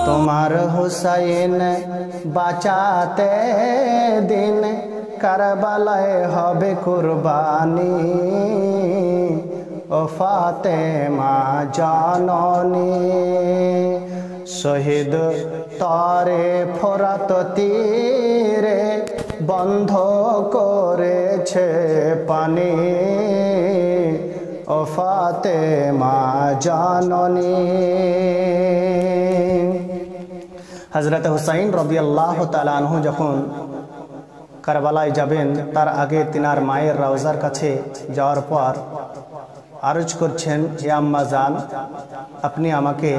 তোমার হুসাইন বাঁচাতে দিন কারবালায় হবে কুরবানি, ও ফাতেমা জননী। শহীদ তরে ফোরাত তীরে বন্ধ করেছে পানি, ও ফাতেমা জননী। হযরত হুসাইন রাদিয়াল্লাহু তাআলা আনহু যখন কারবালায় যাবেন, তার আগে তিনার মায়ের রওজার কাছে যাওয়ার পর আরজ করছেন, হে আম্মা জান, আপনি আমাকে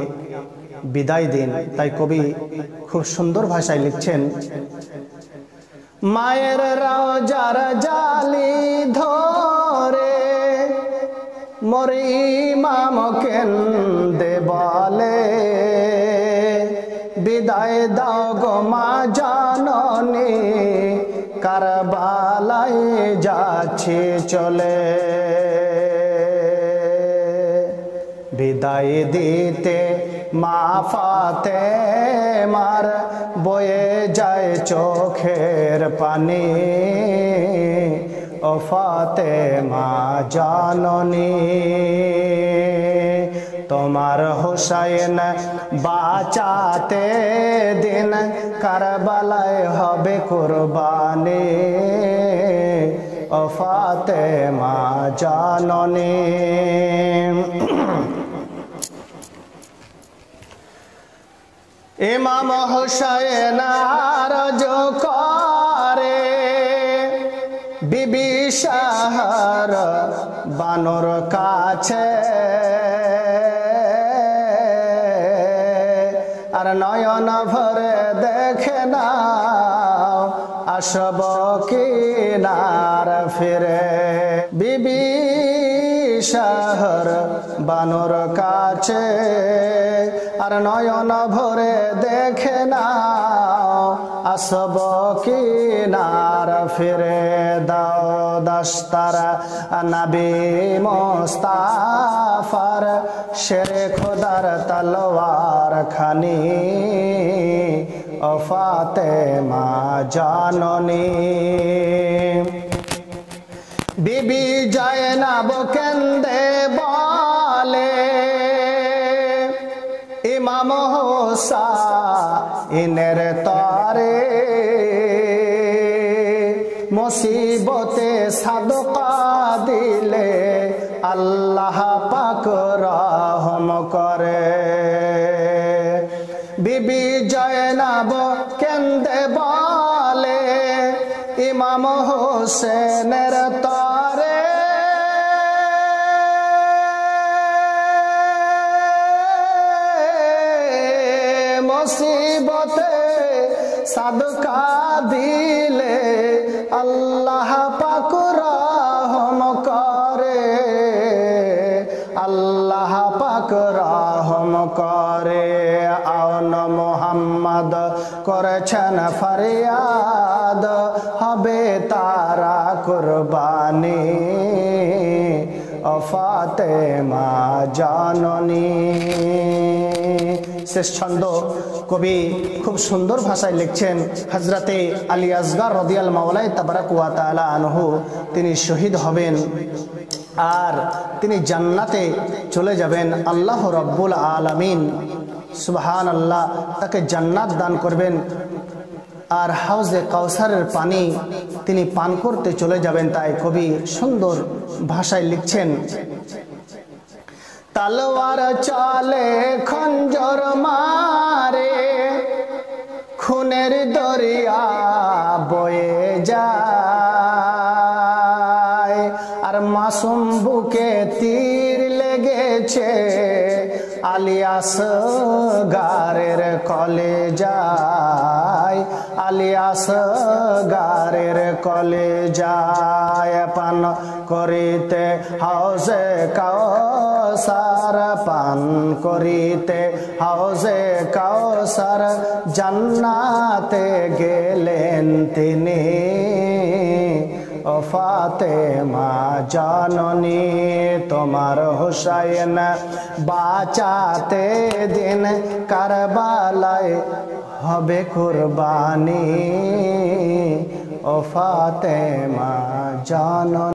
বিদায় দিন। তাই কবি খুব সুন্দর ভাষায় লিখছেন, মায়ের রওজার জালি ধরে মোর ইমাম কেন্দে বলে, বিদায় দাও গো মা জননী, কারবালায় যাচ্ছি চলে। বিদায় দিতে মা ফাতেমার বয়ে যায় চোখের পানি, ও ফাতেমা জননী। তোমার হুসাইন বাঁচাতে দিন কারবালায় হবে কুরবানি, ও ফাতেমা জননী। ইমাম হুসাইন আরজ করে, বিবি শাহর বানর কাছে, আর নয়ন ভরে দেখে নাও আসব কিনার ফিরে। বিবি শাহর বানর কাছে, আর নয়ন ভরে দেখে নাও আসব কিনার ফিরে। দাও দস্তারা নবী মুস্তাফার শেরে খোদার তলোয়ার খানি, ও ফাতেমা জননী। বিবি জয়নাব কেন্দে বলে, ইমাম হুসাইনের তরে মুসিবতে সাদকা দিলে আল্লাহ পাক রহম করে। বিবি জয়নাব কেন্দে বলে, ইমাম হোসেনের তরে মুসিবতে সাদকা দিলে আল্লাহ পাক রহম করে, আল্লাহ পাক রহম করে। আওন মোহাম্মদ করেছেন ফরিয়াদ, হবে তারা কুরবানি, ও ফাতেমা জননী। শেষ ছন্দ কবি খুব সুন্দর ভাষায় লিখছেন, হযরতে আলী আসগর রাদিয়াল্লাহু মাওলাই তাবারাক ওয়া তাআলা আনহু তিনি শহীদ হবেন আর তিনি জান্নাতে চলে যাবেন। আল্লাহ রাব্বুল আলামিন সুবহানাল্লাহ তাকে জান্নাত দান করবেন, আর হাউজে কাউসারের পানি তিনি পান করতে চলে যাবেন। তাই কবি সুন্দর ভাষায় লিখছেন, তলোয়ার চলে খঞ্জর মারে, খুনের দরিয়া বয়ে যায়, আর মাসুম বুকে তীর লেগেছে আলী আসগরের কলেজায়, আলী আসগরের কলেজায়। পান করিতে হাউজে কাউসার, পান করিতে হাউজে কাউসার, জান্নাতে গেলেন তিনি, ও ফাতেমা জাননী তোমার হুসাইন বাঁচাতে দিন কারবালায় হবে কুরবানি ও ফাতেমা জাননী।